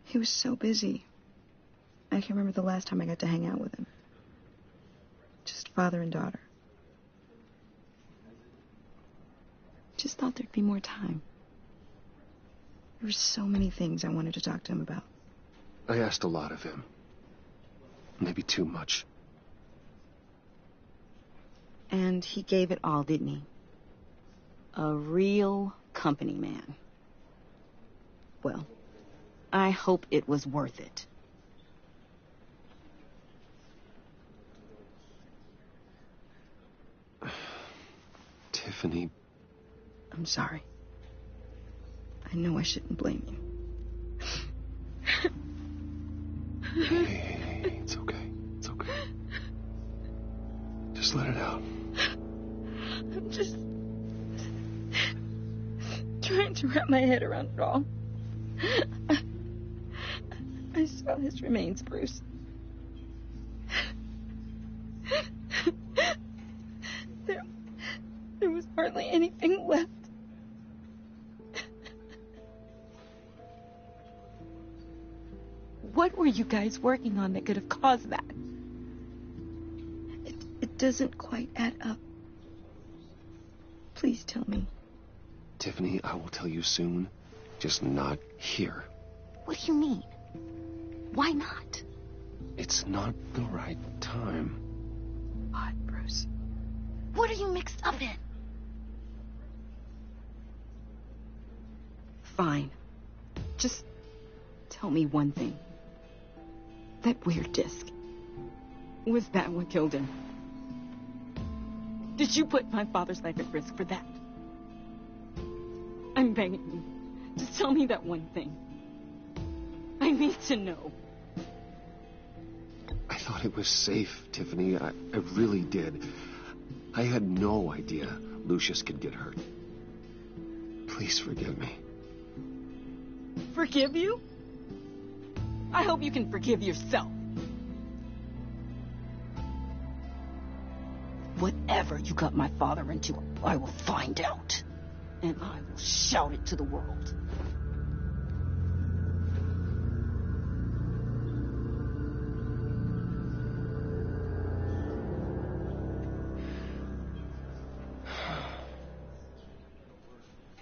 He was so busy. I can remember the last time I got to hang out with him. Just father and daughter. Just thought there'd be more time. There were so many things I wanted to talk to him about. I asked a lot of him. Maybe too much. And he gave it all, didn't he? A real company man. Well, I hope it was worth it. Tiffany. I'm sorry. I know I shouldn't blame you. Hey, it's okay. It's okay. Just let it out. I'm just trying to wrap my head around it all. I saw his remains, Bruce. There was hardly anything left. What were you guys working on that could have caused that? It doesn't quite add up. Please tell me. Tiffany, I will tell you soon. Just not here. What do you mean? Why not? It's not the right time. What, Bruce? What are you mixed up in? Fine. Just tell me one thing. That weird disc. Was that what killed him? Did you put my father's life at risk for that? I'm begging you. Just tell me that one thing. need to know? I thought it was safe, Tiffany. I really did. I had no idea Lucius could get hurt. Please forgive me. Forgive you? I hope you can forgive yourself. Whatever you got my father into, I will find out. And I will shout it to the world.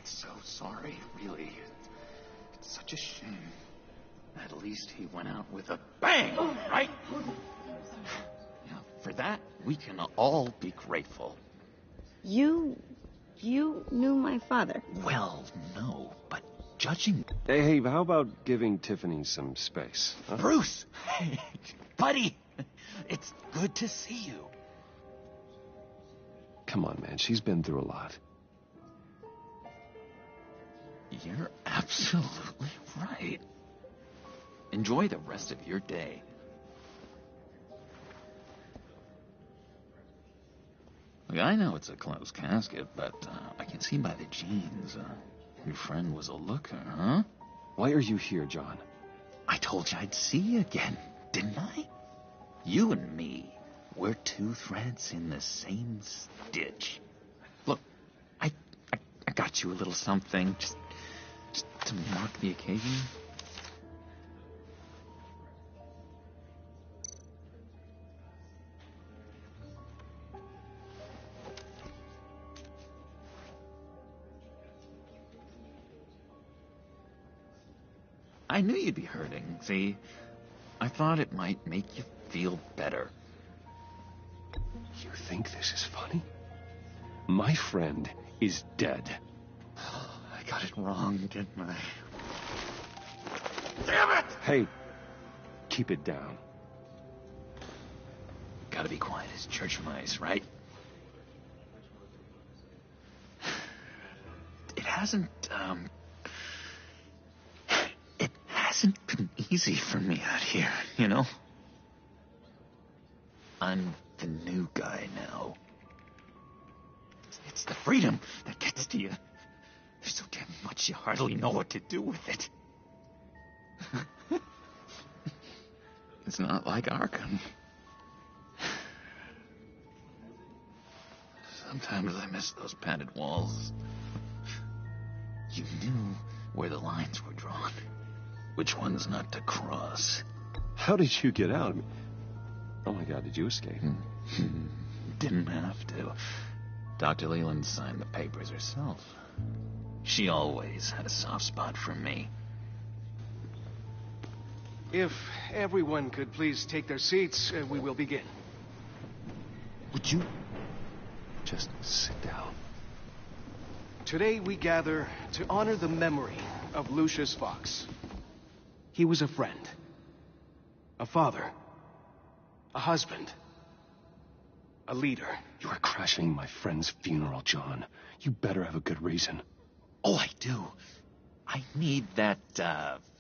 So sorry, really. It's such a shame. At least he went out with a bang, right? Yeah, for that, we can all be grateful. You knew my father. Well, no, but judging... Hey, how about giving Tiffany some space? Huh? Bruce! Buddy! It's good to see you. Come on, man. She's been through a lot. You're absolutely right. Enjoy the rest of your day. Look, I know it's a closed casket, but I can see by the jeans, your friend was a looker, huh? Why are you here, John? I told you I'd see you again, didn't I? You and me, we're two threads in the same stitch. Look, I got you a little something, just to mark the occasion. I knew you'd be hurting, see? I thought it might make you feel better. You think this is funny? My friend is dead. I got it wrong, didn't I? Damn it! Hey, keep it down. Gotta be quiet as church mice, right? It hasn't been easy for me out here, you know? I'm the new guy now. It's the freedom that gets to you. There's so damn much you hardly know what to do with it. It's not like Arkham. Sometimes I miss those padded walls. You knew where the lines were drawn. Which ones not to cross. How did you get out? Oh my God, did you escape? Didn't have to. Dr. Leland signed the papers herself. She always had a soft spot for me. If everyone could please take their seats, we will begin. Would you just sit down? Today we gather to honor the memory of Lucius Fox. He was a friend, a father, a husband, a leader. You are crashing my friend's funeral, John. You better have a good reason. Oh, I do. I need that,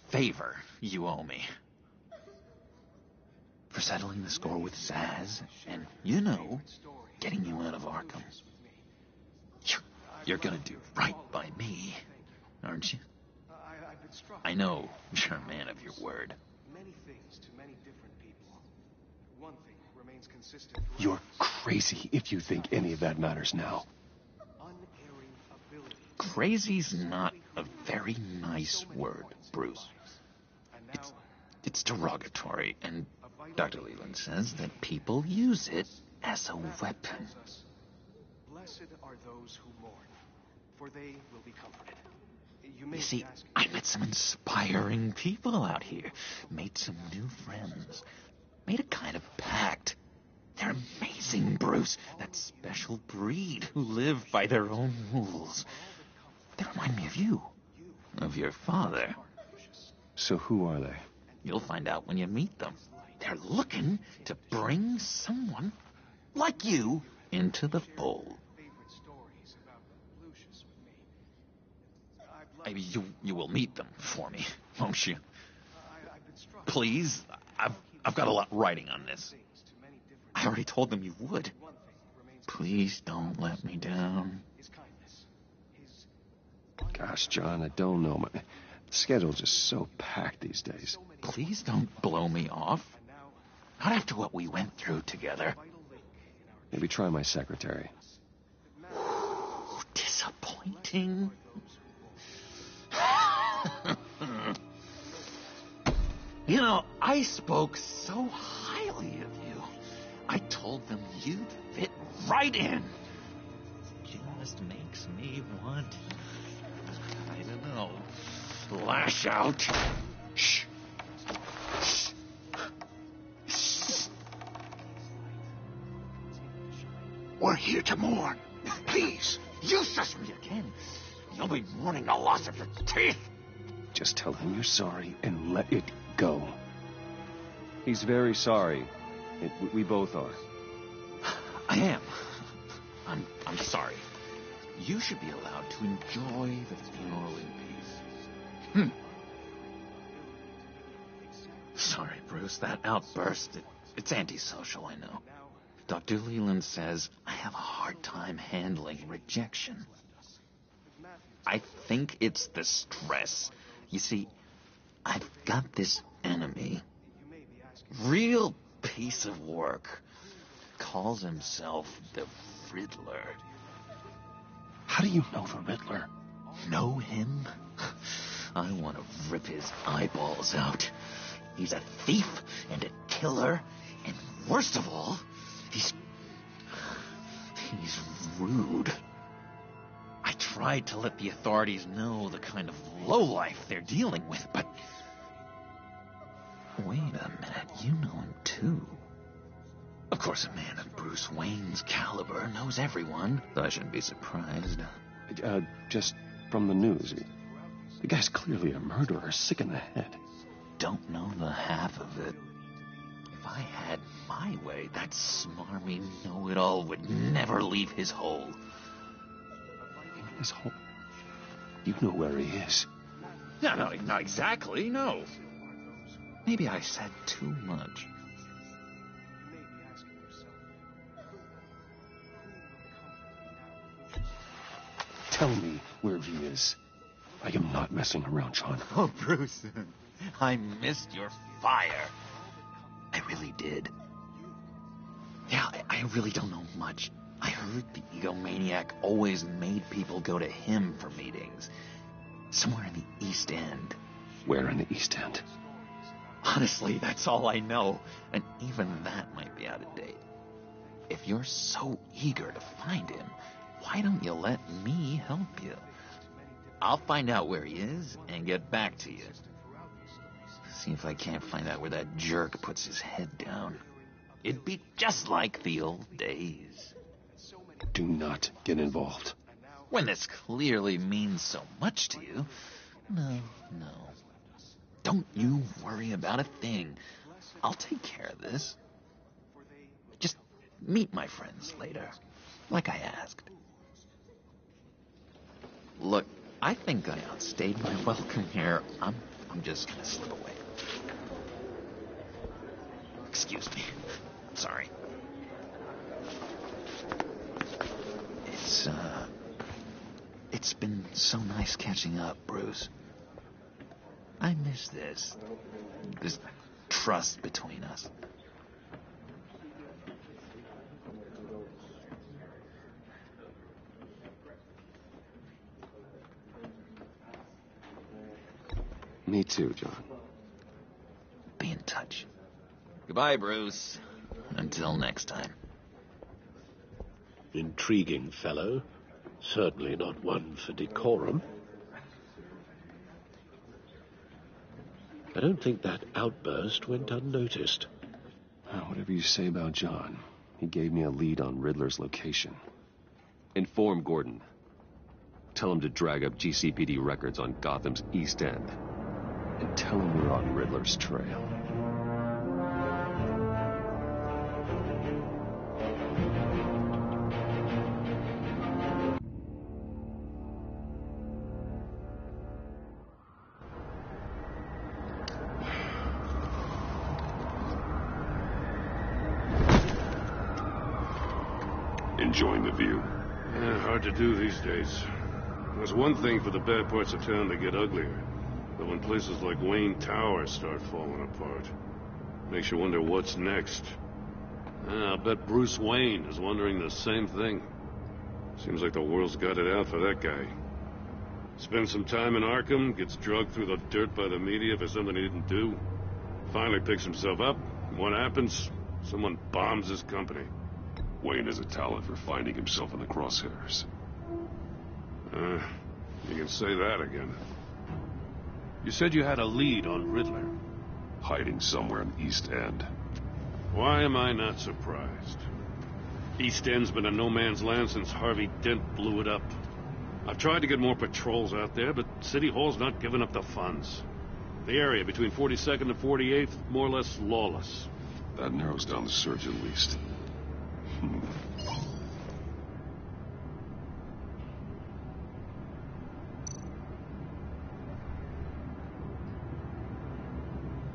favor you owe me. For settling the score with Zaz, and, you know, getting you out of Arkham. You're gonna do right by me, aren't you? I know you're a man of your word. Many things to many different people. One thing remains consistent. You're crazy if you think any of that matters now. Crazy's not a very nice word, Bruce. It's derogatory, and Dr. Leland says that people use it as a weapon. Blessed are those who mourn, for they will be comforted. You see, I met some inspiring people out here. Made some new friends. Made a kind of pact. They're amazing, Bruce. That special breed who live by their own rules. They remind me of you. Of your father. So who are they? You'll find out when you meet them. They're looking to bring someone like you into the fold. You will meet them for me, won't you? Please, I've got a lot riding on this. I already told them you would. Please don't let me down. Gosh, John, I don't know. My schedule's just so packed these days. Please don't blow me off. Not after what we went through together. Maybe try my secretary. Disappointing. You know, I spoke so highly of you. I told them you'd fit right in. Just makes me want, I don't know, lash out. Shh. We're here to mourn. Please. You shush me again. You'll be mourning the loss of your teeth. Just tell him you're sorry and let it go. He's very sorry. We both are. I am. I'm sorry. You should be allowed to enjoy the funeral in peace. Sorry, Bruce. That outburst, it's antisocial, I know. Dr. Leland says I have a hard time handling rejection. I think it's the stress. You see, I've got this enemy. Real piece of work. Calls himself the Riddler. How do you know the Riddler? Know him? I want to rip his eyeballs out. He's a thief and a killer, and worst of all, he's rude. I tried to let the authorities know the kind of lowlife they're dealing with, but... Wait a minute, you know him too. Of course, a man of Bruce Wayne's caliber knows everyone, so I shouldn't be surprised. Just from the news. The guy's clearly a murderer, sick in the head. Don't know the half of it. If I had my way, that smarmy know-it-all would never leave his hole. His hole? You know where he is. No, not exactly, no. Maybe I said too much. Tell me where he is. I am not messing around, John. Oh, Bruce, I missed your fire. I really did. Yeah, I really don't know much. I heard the egomaniac always made people go to him for meetings. Somewhere in the East End. Where in the East End? Honestly, that's all I know. And even that might be out of date. If you're so eager to find him, why don't you let me help you? I'll find out where he is and get back to you. See if I can't find out where that jerk puts his head down. It'd be just like the old days. Do not get involved. When this clearly means so much to you. No. Don't you worry about a thing. I'll take care of this. Just meet my friends later, like I asked. Look, I think I outstayed my welcome here. I'm just gonna slip away. Excuse me. Sorry. It's been so nice catching up, Bruce. I miss this trust between us. Me too, John. Be in touch. Goodbye, Bruce. Until next time. Intriguing fellow. Certainly not one for decorum. I don't think that outburst went unnoticed. Whatever you say about John, he gave me a lead on Riddler's location. Inform Gordon. Tell him to drag up GCPD records on Gotham's East End. And tell him we're on Riddler's trail. Enjoying the view? Yeah, hard to do these days. There's one thing for the bad parts of town to get uglier. But when places like Wayne Tower start falling apart, makes you wonder what's next. I'll bet Bruce Wayne is wondering the same thing. Seems like the world's got it out for that guy. Spends some time in Arkham, gets drugged through the dirt by the media for something he didn't do. Finally picks himself up. What happens? Someone bombs his company. Wayne has a talent for finding himself in the crosshairs. You can say that again. You said you had a lead on Riddler. Hiding somewhere in East End. Why am I not surprised? East End's been a no-man's land since Harvey Dent blew it up. I've tried to get more patrols out there, but City Hall's not giving up the funds. The area between 42nd and 48th, more or less lawless. That narrows down the search at least.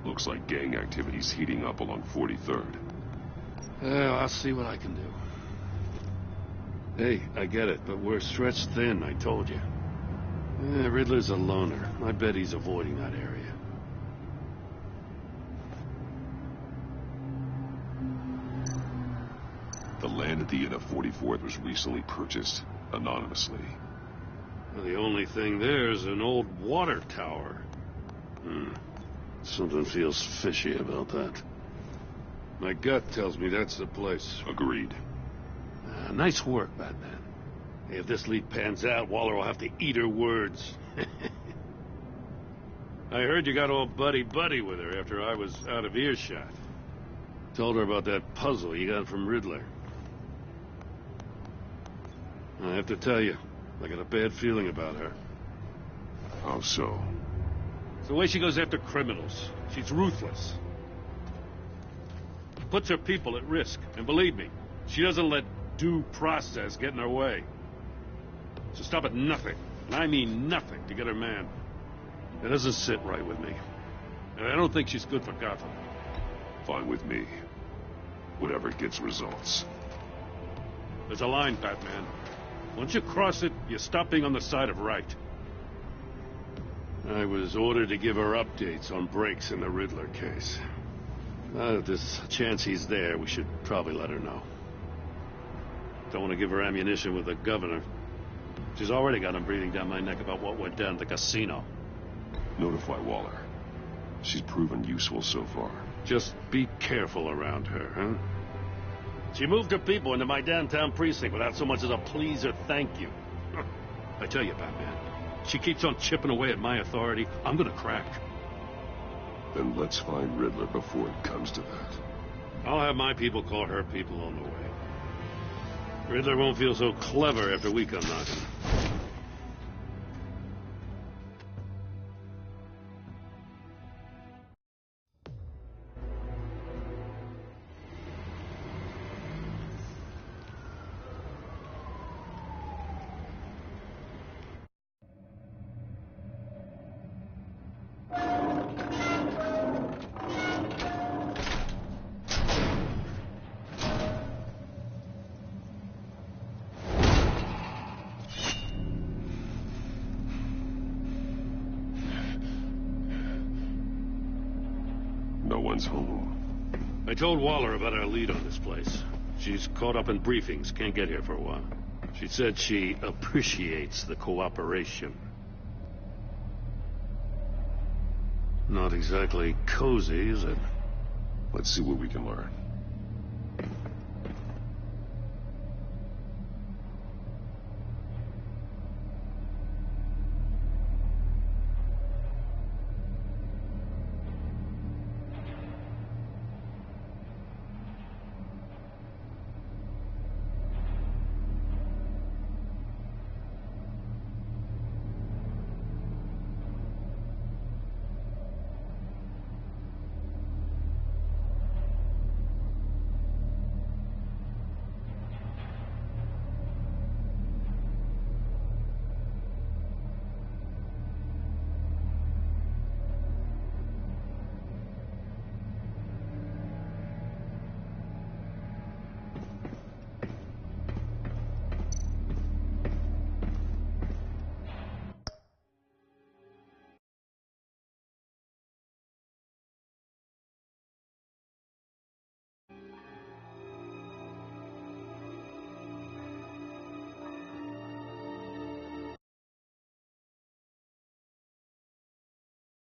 Looks like gang activity's heating up along 43rd. Well, I'll see what I can do. Hey, I get it, but we're stretched thin, I told you. Riddler's a loner. I bet he's avoiding that area. The land at the end of 44th was recently purchased anonymously. Well, the only thing there is an old water tower. Something feels fishy about that. My gut tells me that's the place. Agreed. Nice work, Batman. Hey, if this lead pans out, Waller will have to eat her words. I heard you got all buddy-buddy with her after I was out of earshot. Told her about that puzzle you got from Riddler. I have to tell you, I got a bad feeling about her. How so? It's the way she goes after criminals. She's ruthless. Puts her people at risk. And believe me, she doesn't let due process get in her way. She'll stop at nothing, and I mean nothing, to get her man. It doesn't sit right with me. And I don't think she's good for Gotham. Fine with me. Whatever gets results. There's a line, Batman. Once you cross it, you stop being on the side of right. I was ordered to give her updates on breaks in the Riddler case. Now that there's a chance he's there, we should probably let her know. Don't want to give her ammunition with the governor. She's already got him breathing down my neck about what went down at the casino. Notify Waller. She's proven useful so far. Just be careful around her, huh? She moved her people into my downtown precinct without so much as a please or thank you. I tell you, Batman, she keeps on chipping away at my authority, I'm gonna crack. Then let's find Riddler before it comes to that. I'll have my people call her people on the way. Riddler won't feel so clever after we come knocking. No one's home. I told Waller about our lead on this place. She's caught up in briefings, can't get here for a while. She said she appreciates the cooperation. Not exactly cozy, is it? Let's see what we can learn.